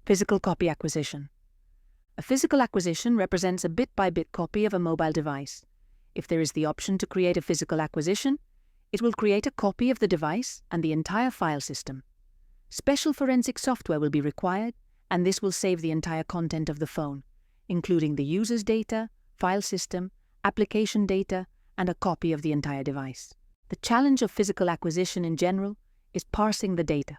Physical copy acquisition. A physical acquisition represents a bit-by-bit copy of a mobile device. If there is the option to create a physical acquisition, it will create a copy of the device and the entire file system. Special forensic software will be required, and this will save the entire content of the phone, including the user's data, file system, application data, and a copy of the entire device. The challenge of physical acquisition in general is parsing the data.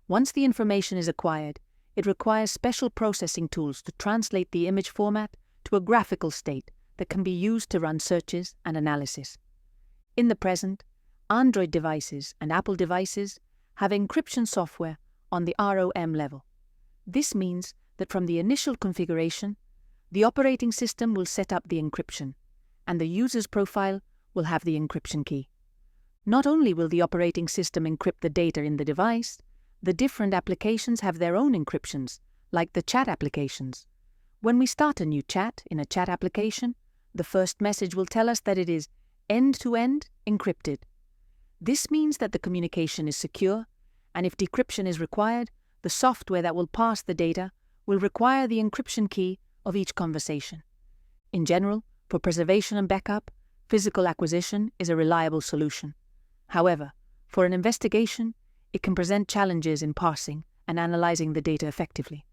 Once the information is acquired, it requires special processing tools to translate the image format to a graphical state that can be used to run searches and analysis. In the present, Android devices and Apple devices have encryption software on the ROM level. This means that from the initial configuration, the operating system will set up the encryption, and the user's profile will have the encryption key. Not only will the operating system encrypt the data in the device, the different applications have their own encryptions, like the chat applications. When we start a new chat in a chat application, the first message will tell us that it is end-to-end encrypted. This means that the communication is secure, and if decryption is required, the software that will parse the data will require the encryption key of each conversation. In general, for preservation and backup, physical acquisition is a reliable solution. However, for an investigation, it can present challenges in parsing and analyzing the data effectively.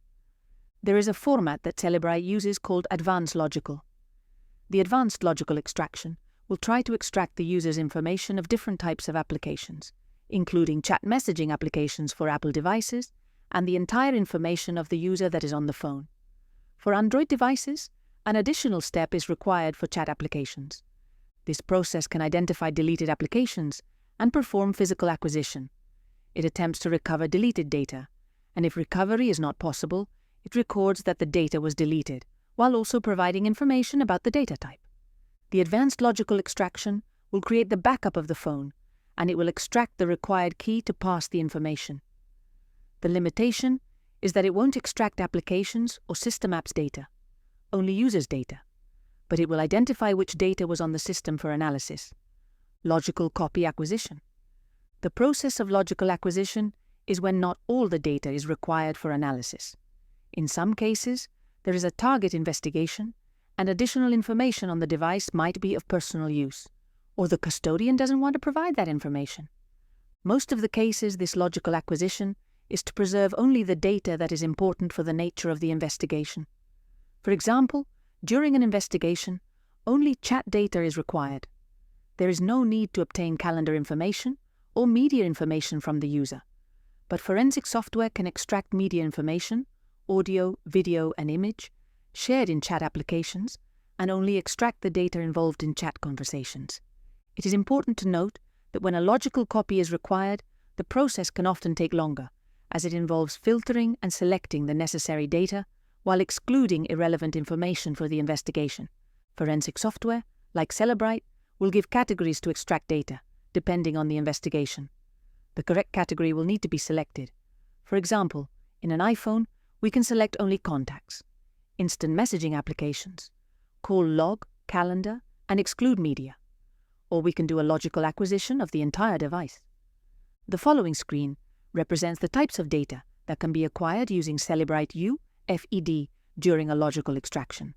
There is a format that Cellebrite uses called advanced logical. The advanced logical extraction will try to extract the user's information of different types of applications, including chat messaging applications for Apple devices and the entire information of the user that is on the phone. For Android devices, an additional step is required for chat applications. This process can identify deleted applications and perform physical acquisition. It attempts to recover deleted data, and if recovery is not possible, it records that the data was deleted, while also providing information about the data type. The advanced logical extraction will create the backup of the phone, and it will extract the required key to parse the information. The limitation is that it won't extract applications or system apps data, only users' data, but it will identify which data was on the system for analysis. Logical copy acquisition. The process of logical acquisition is when not all the data is required for analysis. In some cases, there is a target investigation, and additional information on the device might be of personal use, or the custodian doesn't want to provide that information. Most of the cases, this logical acquisition is to preserve only the data that is important for the nature of the investigation. For example, during an investigation, only chat data is required. There is no need to obtain calendar information or media information from the user, but forensic software can extract media information, audio, video, and image, shared in chat applications, and only extract the data involved in chat conversations. It is important to note that when a logical copy is required, the process can often take longer, as it involves filtering and selecting the necessary data while excluding irrelevant information for the investigation. Forensic software, like Cellebrite, will give categories to extract data, depending on the investigation. The correct category will need to be selected. For example, in an iPhone, we can select only contacts, instant messaging applications, call log, calendar, and exclude media. Or we can do a logical acquisition of the entire device. The following screen represents the types of data that can be acquired using Cellebrite UFED during a logical extraction.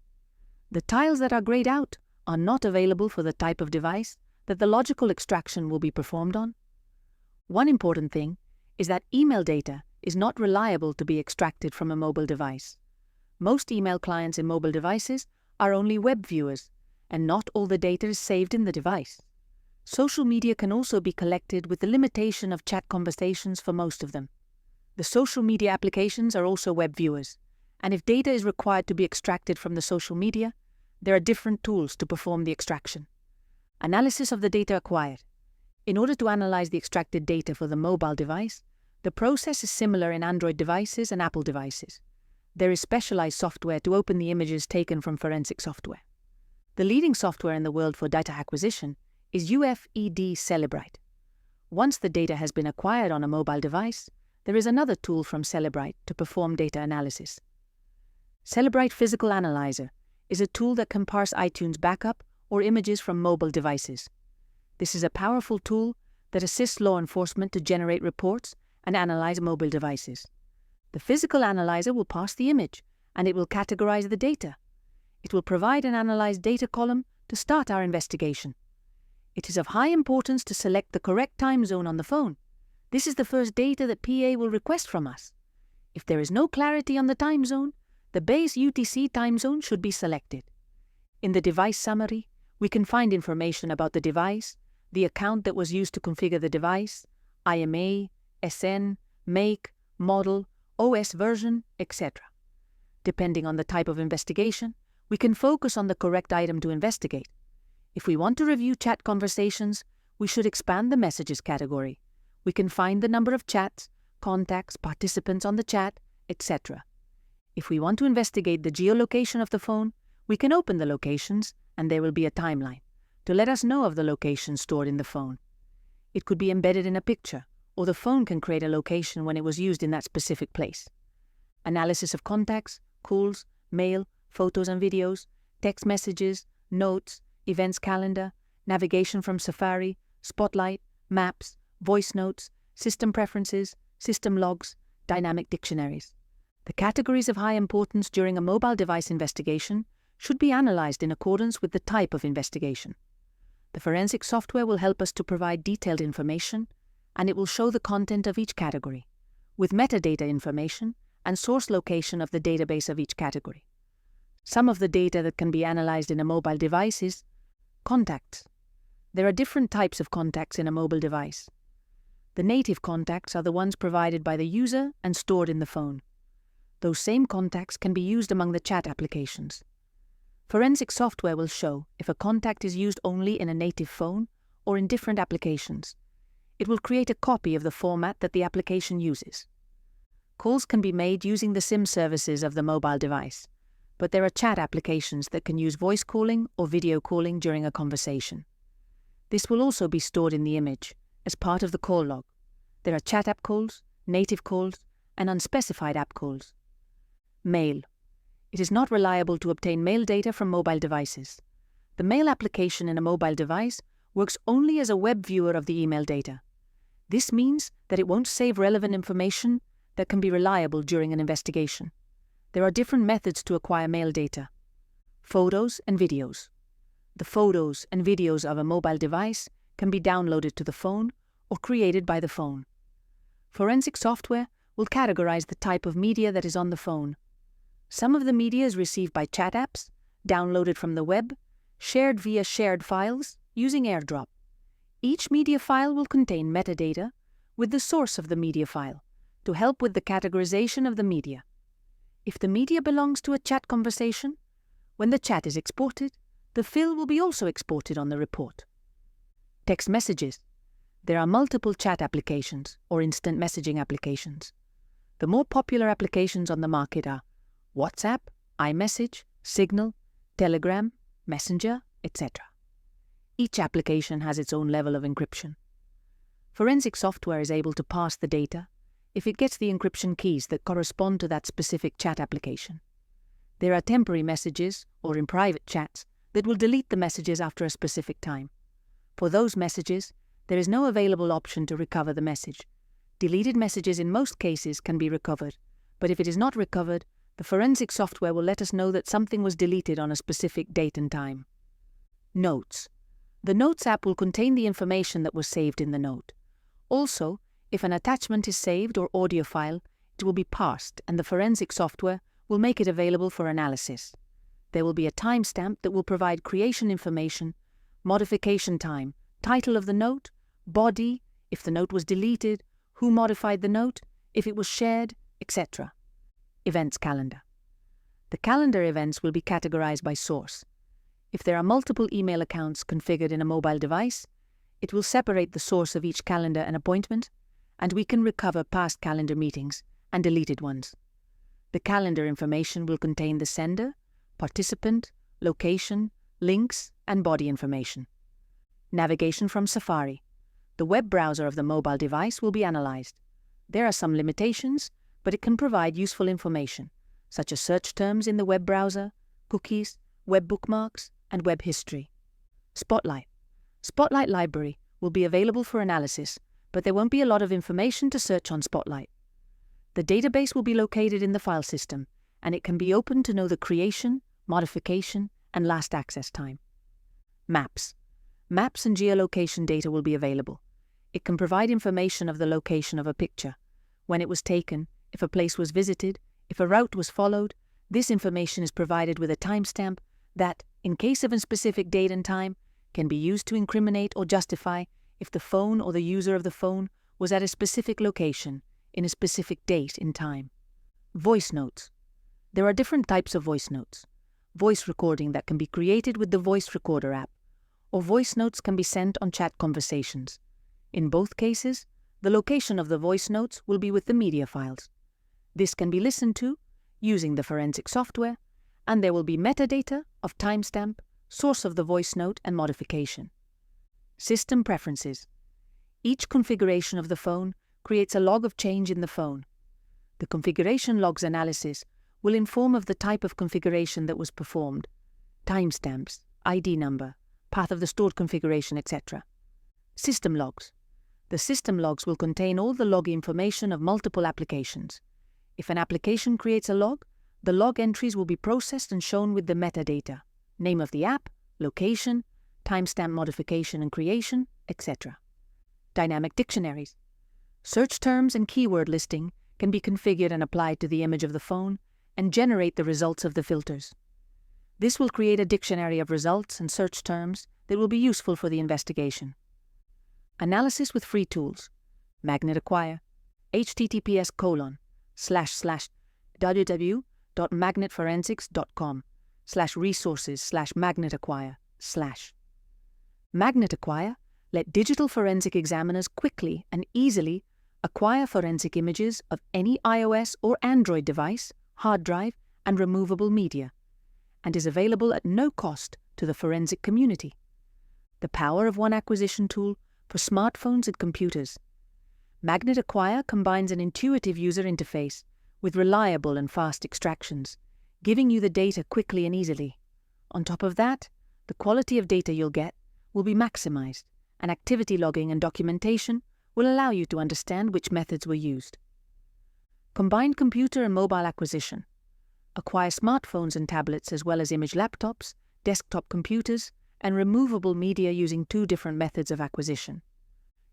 The tiles that are grayed out are not available for the type of device that the logical extraction will be performed on. One important thing is that email data is not reliable to be extracted from a mobile device. Most email clients in mobile devices are only web viewers, and not all the data is saved in the device. Social media can also be collected with the limitation of chat conversations for most of them. The social media applications are also web viewers, and if data is required to be extracted from the social media, there are different tools to perform the extraction. Analysis of the data acquired. In order to analyze the extracted data for the mobile device, the process is similar in Android devices and Apple devices. There is specialized software to open the images taken from forensic software. The leading software in the world for data acquisition is UFED Cellebrite. Once the data has been acquired on a mobile device, there is another tool from Cellebrite to perform data analysis. Cellebrite Physical Analyzer is a tool that can parse iTunes backup or images from mobile devices. This is a powerful tool that assists law enforcement to generate reports and analyze mobile devices. The physical analyzer will parse the image, and it will categorize the data. It will provide an analyzed data column to start our investigation. It is of high importance to select the correct time zone on the phone. This is the first data that PA will request from us. If there is no clarity on the time zone, the base UTC time zone should be selected. In the device summary, we can find information about the device, the account that was used to configure the device, IMA, SN, make, model, OS version, etc. Depending on the type of investigation, we can focus on the correct item to investigate. If we want to review chat conversations, we should expand the messages category. We can find the number of chats, contacts, participants on the chat, etc. If we want to investigate the geolocation of the phone, we can open the locations and there will be a timeline to let us know of the location stored in the phone. It could be embedded in a picture, or the phone can create a location when it was used in that specific place. Analysis of contacts, calls, mail, photos and videos, text messages, notes, events calendar, navigation from Safari, Spotlight, maps, voice notes, system preferences, system logs, dynamic dictionaries. The categories of high importance during a mobile device investigation should be analyzed in accordance with the type of investigation. The forensic software will help us to provide detailed information, and it will show the content of each category, with metadata information and source location of the database of each category. Some of the data that can be analyzed in a mobile device is contacts. There are different types of contacts in a mobile device. The native contacts are the ones provided by the user and stored in the phone. Those same contacts can be used among the chat applications. Forensic software will show if a contact is used only in a native phone or in different applications. It will create a copy of the format that the application uses. Calls can be made using the SIM services of the mobile device, but there are chat applications that can use voice calling or video calling during a conversation. This will also be stored in the image as part of the call log. There are chat app calls, native calls, and unspecified app calls. Mail. It is not reliable to obtain mail data from mobile devices. The mail application in a mobile device works only as a web viewer of the email data. This means that it won't save relevant information that can be reliable during an investigation. There are different methods to acquire mail data. Photos and videos. The photos and videos of a mobile device can be downloaded to the phone or created by the phone. Forensic software will categorize the type of media that is on the phone. Some of the media is received by chat apps, downloaded from the web, shared via shared files using AirDrop. Each media file will contain metadata with the source of the media file to help with the categorization of the media. If the media belongs to a chat conversation, when the chat is exported, the fill will be also exported on the report. Text messages. There are multiple chat applications or instant messaging applications. The more popular applications on the market are WhatsApp, iMessage, Signal, Telegram, Messenger, etc. Each application has its own level of encryption. Forensic software is able to parse the data if it gets the encryption keys that correspond to that specific chat application. There are temporary messages, or in private chats, that will delete the messages after a specific time. For those messages, there is no available option to recover the message. Deleted messages in most cases can be recovered, but if it is not recovered, the forensic software will let us know that something was deleted on a specific date and time. Notes. The Notes app will contain the information that was saved in the note. Also, if an attachment is saved or audio file, it will be parsed and the forensic software will make it available for analysis. There will be a timestamp that will provide creation information, modification time, title of the note, body, if the note was deleted, who modified the note, if it was shared, etc. Events calendar. The calendar events will be categorized by source. If there are multiple email accounts configured in a mobile device, it will separate the source of each calendar and appointment, and we can recover past calendar meetings and deleted ones. The calendar information will contain the sender, participant, location, links, and body information. Navigation from Safari. The web browser of the mobile device will be analyzed. There are some limitations, but it can provide useful information, such as search terms in the web browser, cookies, web bookmarks, and web history. Spotlight. Spotlight library will be available for analysis, but there won't be a lot of information to search on Spotlight. The database will be located in the file system, and it can be opened to know the creation, modification, and last access time. Maps. Maps and geolocation data will be available. It can provide information of the location of a picture, when it was taken, if a place was visited, if a route was followed. This information is provided with a timestamp that, in case of a specific date and time, can be used to incriminate or justify if the phone or the user of the phone was at a specific location, in a specific date in time. Voice notes. There are different types of voice notes. Voice recording that can be created with the voice recorder app, or voice notes can be sent on chat conversations. In both cases, the location of the voice notes will be with the media files. This can be listened to using the forensic software, and there will be metadata of timestamp, source of the voice note, and modification. System preferences. Each configuration of the phone creates a log of change in the phone. The configuration logs analysis will inform of the type of configuration that was performed, timestamps, ID number, path of the stored configuration, etc. System logs. The system logs will contain all the log information of multiple applications. If an application creates a log, the log entries will be processed and shown with the metadata, name of the app, location, timestamp modification and creation, etc. Dynamic dictionaries. Search terms and keyword listing can be configured and applied to the image of the phone and generate the results of the filters. This will create a dictionary of results and search terms that will be useful for the investigation. Analysis with free tools. Magnet Acquire. https://www.magnetforensics.com/resources/magnetacquire/. Magnet Acquire let digital forensic examiners quickly and easily acquire forensic images of any iOS or Android device, hard drive, and removable media, and is available at no cost to the forensic community. The power of one acquisition tool for smartphones and computers. Magnet Acquire combines an intuitive user interface with reliable and fast extractions, giving you the data quickly and easily. On top of that, the quality of data you'll get will be maximized, and activity logging and documentation will allow you to understand which methods were used. Combined computer and mobile acquisition. Acquire smartphones and tablets as well as image laptops, desktop computers, and removable media using 2 different methods of acquisition.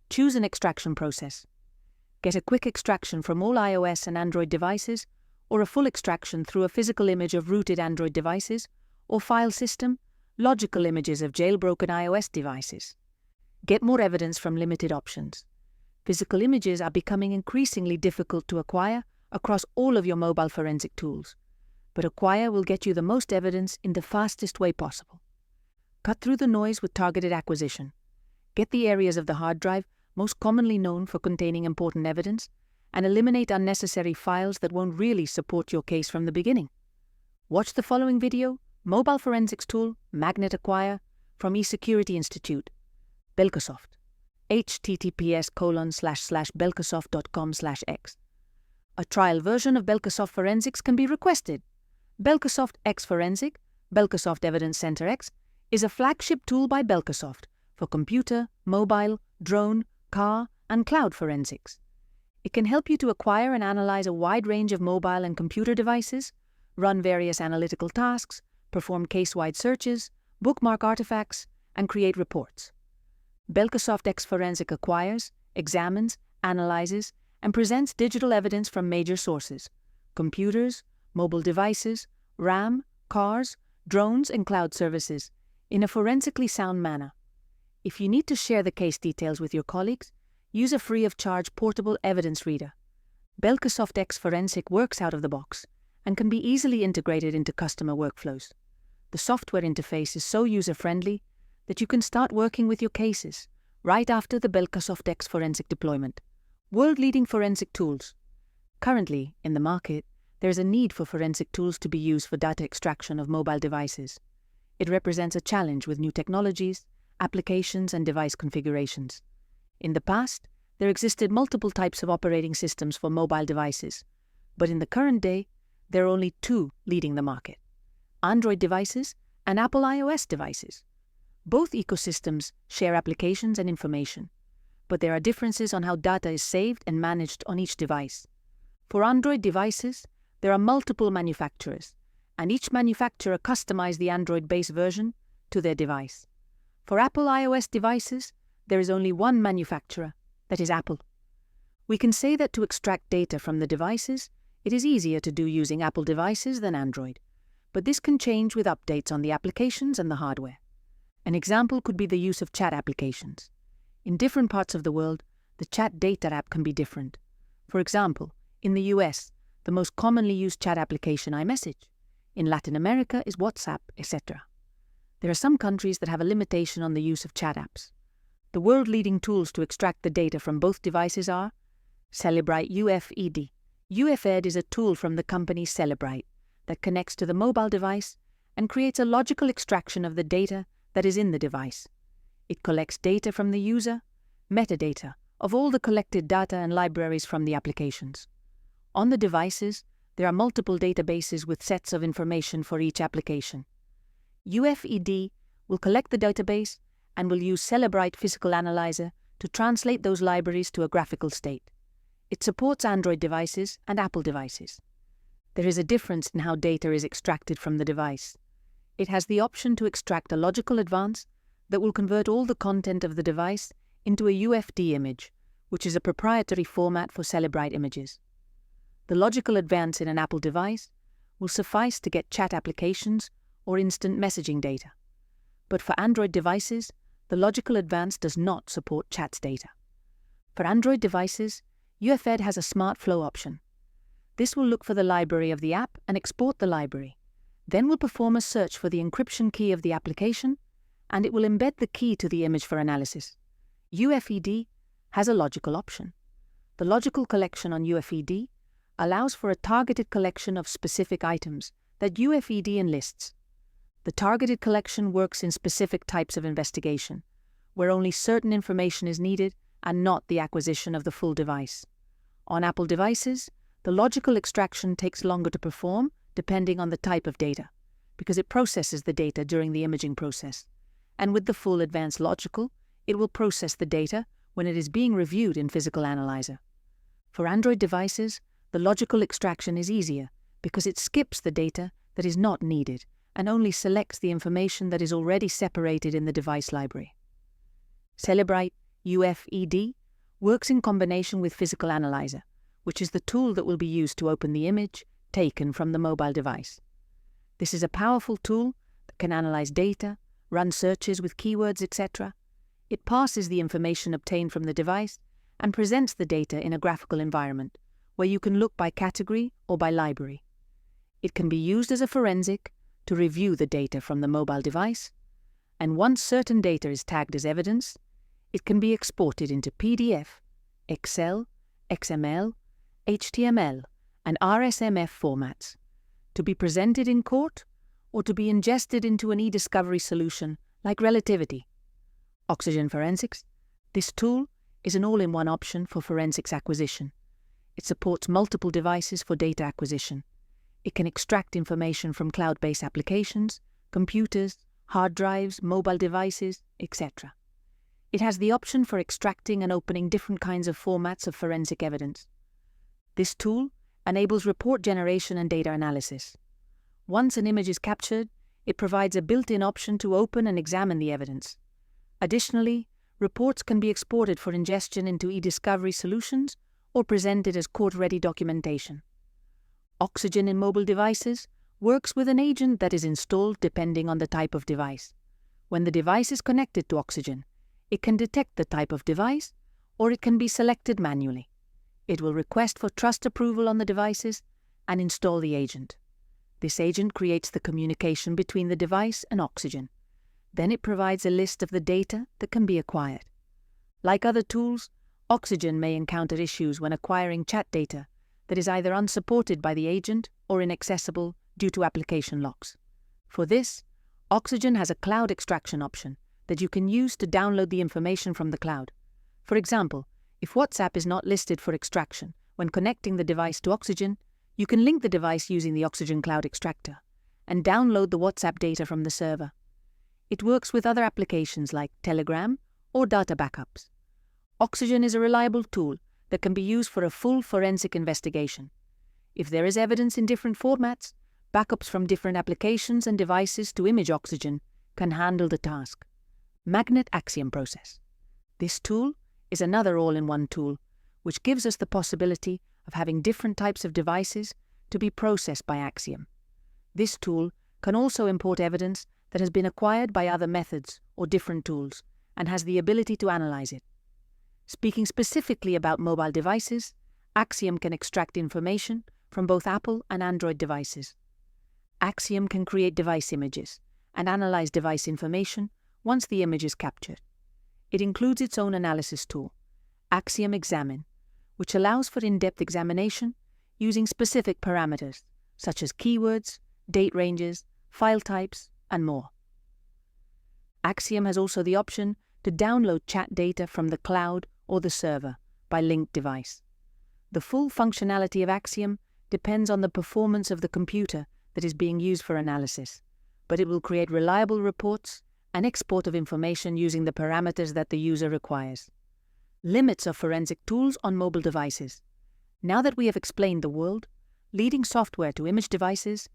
Choose an extraction process. Get a quick extraction from all iOS and Android devices, or a full extraction through a physical image of rooted Android devices, or file system, logical images of jailbroken iOS devices. Get more evidence from limited options. Physical images are becoming increasingly difficult to acquire across all of your mobile forensic tools, but Acquire will get you the most evidence in the fastest way possible. Cut through the noise with targeted acquisition. Get the areas of the hard drive most commonly known for containing important evidence, and eliminate unnecessary files that won't really support your case from the beginning. Watch the following video, Mobile Forensics Tool, Magnet Acquire, from eSecurity Institute, Belkasoft, https://belkasoft.com/x. A trial version of Belkasoft Forensics can be requested. Belkasoft X Forensic, Belkasoft Evidence Center X, is a flagship tool by Belkasoft for computer, mobile, drone, car, and cloud forensics. It can help you to acquire and analyze a wide range of mobile and computer devices, run various analytical tasks, perform case-wide searches, bookmark artifacts, and create reports. Belkasoft X Forensic acquires, examines, analyzes, and presents digital evidence from major sources: computers, mobile devices, RAM, cars, drones, and cloud services, in a forensically sound manner. If you need to share the case details with your colleagues, use a free-of-charge portable evidence reader. Belkasoft X Forensic works out of the box and can be easily integrated into customer workflows. The software interface is so user-friendly that you can start working with your cases right after the Belkasoft X Forensic deployment. World-leading forensic tools. Currently, in the market, there is a need for forensic tools to be used for data extraction of mobile devices. It represents a challenge with new technologies, applications, and device configurations. In the past, there existed multiple types of operating systems for mobile devices, but in the current day, there are only 2 leading the market: Android devices and Apple iOS devices. Both ecosystems share applications and information, but there are differences on how data is saved and managed on each device. For Android devices, there are multiple manufacturers, and each manufacturer customizes the Android base version to their device. For Apple iOS devices, there is only one manufacturer, that is Apple. We can say that to extract data from the devices, it is easier to do using Apple devices than Android, but this can change with updates on the applications and the hardware. An example could be the use of chat applications. In different parts of the world, the Chat8 app can be different. For example, in the US, the most commonly used chat application iMessage. In Latin America is WhatsApp, etc. There are some countries that have a limitation on the use of chat apps. The world-leading tools to extract the data from both devices are Celebrite UFED. UFED is a tool from the company Celebrite that connects to the mobile device and creates a logical extraction of the data that is in the device. It collects data from the user, metadata of all the collected data and libraries from the applications. On the devices, there are multiple databases with sets of information for each application. UFED will collect the database and will use Celebrite Physical Analyzer to translate those libraries to a graphical state. It supports Android devices and Apple devices. There is a difference in how data is extracted from the device. It has the option to extract a logical advance that will convert all the content of the device into a UFD image, which is a proprietary format for Celebrite images. The logical advance in an Apple device will suffice to get chat applications or instant messaging data. But for Android devices, the logical advance does not support chat data. For Android devices, UFED has a Smart Flow option. This will look for the library of the app and export the library. Then will perform a search for the encryption key of the application, and it will embed the key to the image for analysis. UFED has a logical option. The logical collection on UFED allows for a targeted collection of specific items that UFED enlists. The targeted collection works in specific types of investigation, where only certain information is needed and not the acquisition of the full device. On Apple devices, the logical extraction takes longer to perform depending on the type of data, because it processes the data during the imaging process. And with the full advanced logical, it will process the data when it is being reviewed in Physical Analyzer. For Android devices, the logical extraction is easier because it skips the data that is not needed and only selects the information that is already separated in the device library. Celebrite UFED works in combination with Physical Analyzer, which is the tool that will be used to open the image taken from the mobile device. This is a powerful tool that can analyze data, run searches with keywords, etc. It parses the information obtained from the device and presents the data in a graphical environment where you can look by category or by library. It can be used as a forensic to review the data from the mobile device, and once certain data is tagged as evidence, it can be exported into PDF, Excel, XML, HTML, and RSMF formats to be presented in court or to be ingested into an e-discovery solution like Relativity. Oxygen Forensics. This tool is an all-in-one option for forensics acquisition. It supports multiple devices for data acquisition. It can extract information from cloud-based applications, computers, hard drives, mobile devices, etc. It has the option for extracting and opening different kinds of formats of forensic evidence. This tool enables report generation and data analysis. Once an image is captured, it provides a built-in option to open and examine the evidence. Additionally, reports can be exported for ingestion into e-discovery solutions or presented as court-ready documentation. Oxygen in mobile devices works with an agent that is installed depending on the type of device. When the device is connected to Oxygen, it can detect the type of device, or it can be selected manually. It will request for trust approval on the devices and install the agent. This agent creates the communication between the device and Oxygen. Then it provides a list of the data that can be acquired. Like other tools, Oxygen may encounter issues when acquiring chat data that is either unsupported by the agent or inaccessible due to application locks. For this, Oxygen has a cloud extraction option that you can use to download the information from the cloud. For example, if WhatsApp is not listed for extraction when connecting the device to Oxygen, you can link the device using the Oxygen Cloud Extractor and download the WhatsApp data from the server. It works with other applications like Telegram or data backups. Oxygen is a reliable tool that can be used for a full forensic investigation. If there is evidence in different formats, backups from different applications and devices to image oxygen can handle the task. Magnet Axiom process. This tool is another all-in-one tool, which gives us the possibility of having different types of devices to be processed by Axiom. This tool can also import evidence that has been acquired by other methods or different tools and has the ability to analyze it. Speaking specifically about mobile devices, Axiom can extract information from both Apple and Android devices. Axiom can create device images and analyze device information once the image is captured. It includes its own analysis tool, Axiom Examine, which allows for in-depth examination using specific parameters such as keywords, date ranges, file types, and more. Axiom has also the option to download chat data from the cloud or the server by linked device. The full functionality of Axiom depends on the performance of the computer that is being used for analysis, but it will create reliable reports and export of information using the parameters that the user requires. Limits of forensic tools on mobile devices. Now that we have explained the world, leading software to image devices,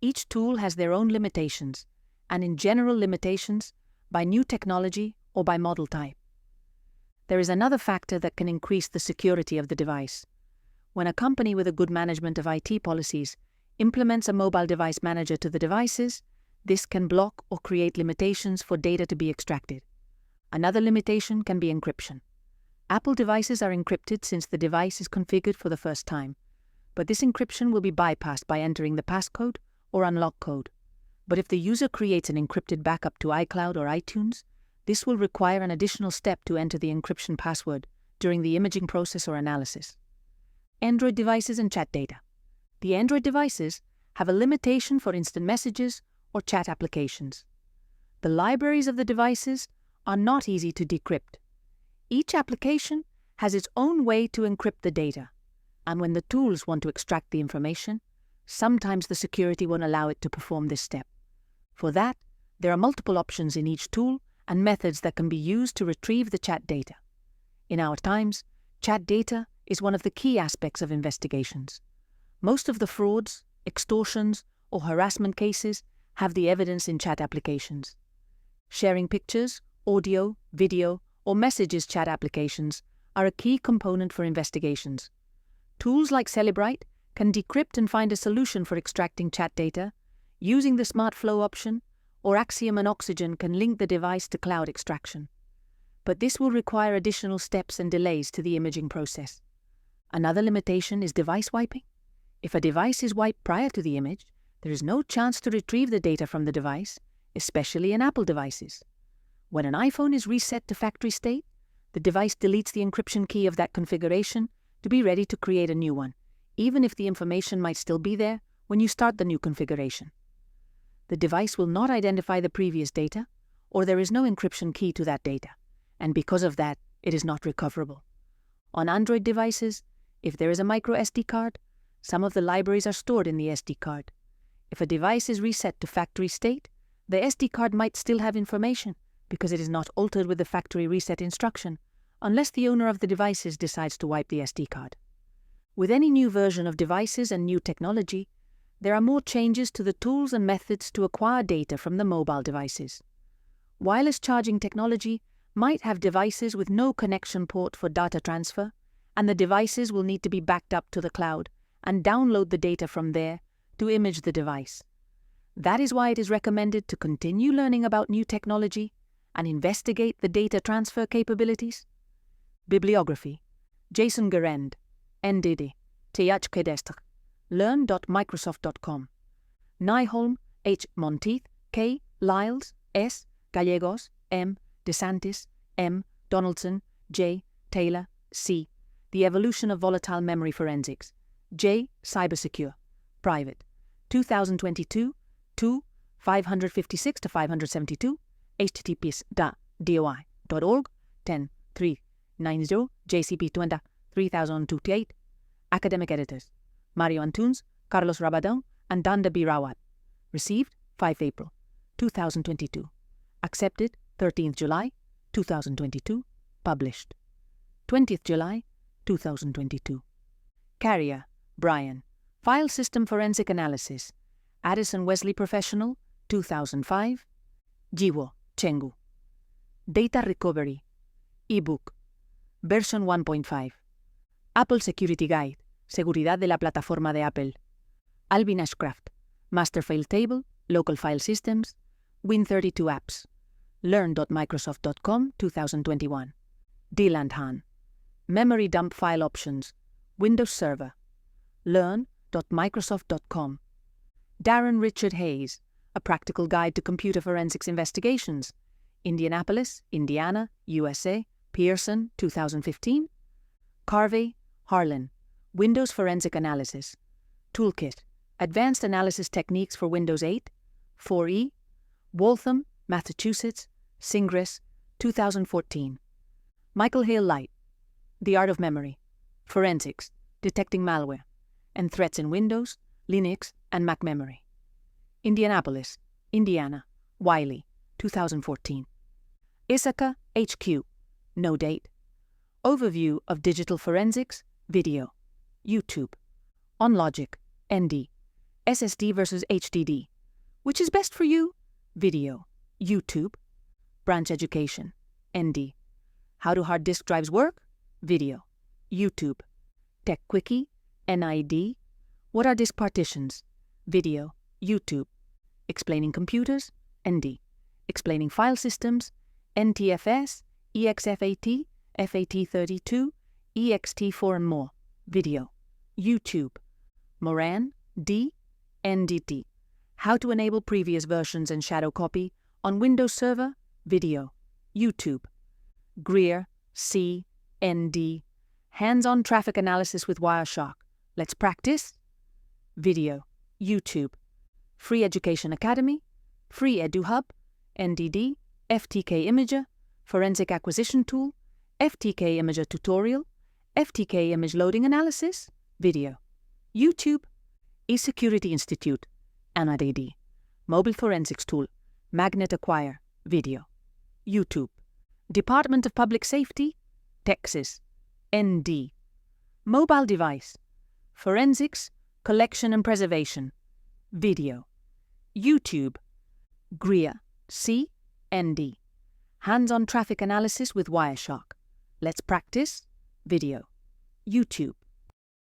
each tool has their own limitations, and in general limitations, by new technology or by model type. There is another factor that can increase the security of the device. When a company with a good management of IT policies implements a mobile device manager to the devices, this can block or create limitations for data to be extracted. Another limitation can be encryption. Apple devices are encrypted since the device is configured for the first time, but this encryption will be bypassed by entering the passcode or unlock code. But if the user creates an encrypted backup to iCloud or iTunes, this will require an additional step to enter the encryption password during the imaging process or analysis. Android devices and chat data. The Android devices have a limitation for instant messages or chat applications. The libraries of the devices are not easy to decrypt. Each application has its own way to encrypt the data, and when the tools want to extract the information, sometimes the security won't allow it to perform this step. For that, there are multiple options in each tool and methods that can be used to retrieve the chat data. In our times, chat data is one of the key aspects of investigations. Most of the frauds, extortions, or harassment cases have the evidence in chat applications. Sharing pictures, audio, video, or messages chat applications are a key component for investigations. Tools like Celebrite can decrypt and find a solution for extracting chat data using the Smart Flow option, or Axiom and Oxygen can link the device to cloud extraction. But this will require additional steps and delays to the imaging process. Another limitation is device wiping. If a device is wiped prior to the image, there is no chance to retrieve the data from the device, especially in Apple devices. When an iPhone is reset to factory state, the device deletes the encryption key of that configuration to be ready to create a new one, even if the information might still be there when you start the new configuration. The device will not identify the previous data, or there is no encryption key to that data, and because of that, it is not recoverable. On Android devices, if there is a micro SD card, some of the libraries are stored in the SD card. If a device is reset to factory state, the SD card might still have information because it is not altered with the factory reset instruction, unless the owner of the devices decides to wipe the SD card. With any new version of devices and new technology, there are more changes to the tools and methods to acquire data from the mobile devices. Wireless charging technology might have devices with no connection port for data transfer, and the devices will need to be backed up to the cloud and download the data from there to image the device. That is why it is recommended to continue learning about new technology and investigate the data transfer capabilities. Bibliography: Jason Gerend, NDD, TH Kedestr, learn.microsoft.com. Nyholm, H. Monteith, K. Lyles, S. Gallegos, M. DeSantis, M. Donaldson, J. Taylor, C. The Evolution of Volatile Memory Forensics, J. Cybersecure, Private, 2022, 556-572, https://doi.org, 10.390, JCP 20, 3028. Academic editors: Mario Antunes, Carlos Rabadão, and Danda B. Rawat. Received 5 April 2022. Accepted 13th July 2022. Published 20th July 2022. Carrier, Brian. File System Forensic Analysis. Addison Wesley Professional, 2005. Jiwo, Chengu. Data Recovery. Ebook. Version 1.5. Apple Security Guide. Seguridad de la plataforma de Apple. Alvin Ashcraft. Master File Table. Local File Systems. Win32 Apps. Learn.microsoft.com 2021. Dylan Han. Memory Dump File Options. Windows Server. Learn.microsoft.com. Darren Richard Hayes. A Practical Guide to Computer Forensics Investigations. Indianapolis, Indiana, USA. Pearson, 2015. Carvey, Harlan. Windows Forensic Analysis. Toolkit. Advanced Analysis Techniques for Windows 8. 4E. Waltham, Massachusetts. Singris, 2014. Michael Hale Light. The Art of Memory. Forensics. Detecting Malware. And Threats in Windows, Linux, and Mac Memory. Indianapolis, Indiana. Wiley, 2014. Ithaca, HQ. No date. Overview of Digital Forensics, Video. YouTube. OnLogic, ND. SSD versus HDD. Which is best for you? Video. YouTube. Branch Education, ND. How do hard disk drives work? Video. YouTube. Tech Quickie, NID. What are disk partitions? Video. YouTube. Explaining computers, ND. Explaining file systems, NTFS, EXFAT, FAT32, EXT4 and more. Video. YouTube. Moran, D. NDT. How to enable previous versions and shadow copy on Windows Server. Video. YouTube. Greer, C. ND. Hands-on traffic analysis with Wireshark. Let's practice. Video. YouTube. Free Education Academy. Free EduHub. NDD. FTK Imager. Forensic Acquisition Tool. FTK Imager Tutorial. FTK Image Loading Analysis. Video. YouTube. eSecurity Institute. ANADD. Mobile Forensics Tool. Magnet Acquire. Video. YouTube. Department of Public Safety. Texas. ND. Mobile Device. Forensics, Collection and Preservation. Video. YouTube. Greer, C. ND. Hands-on traffic analysis with Wireshark. Let's practice. Video. YouTube.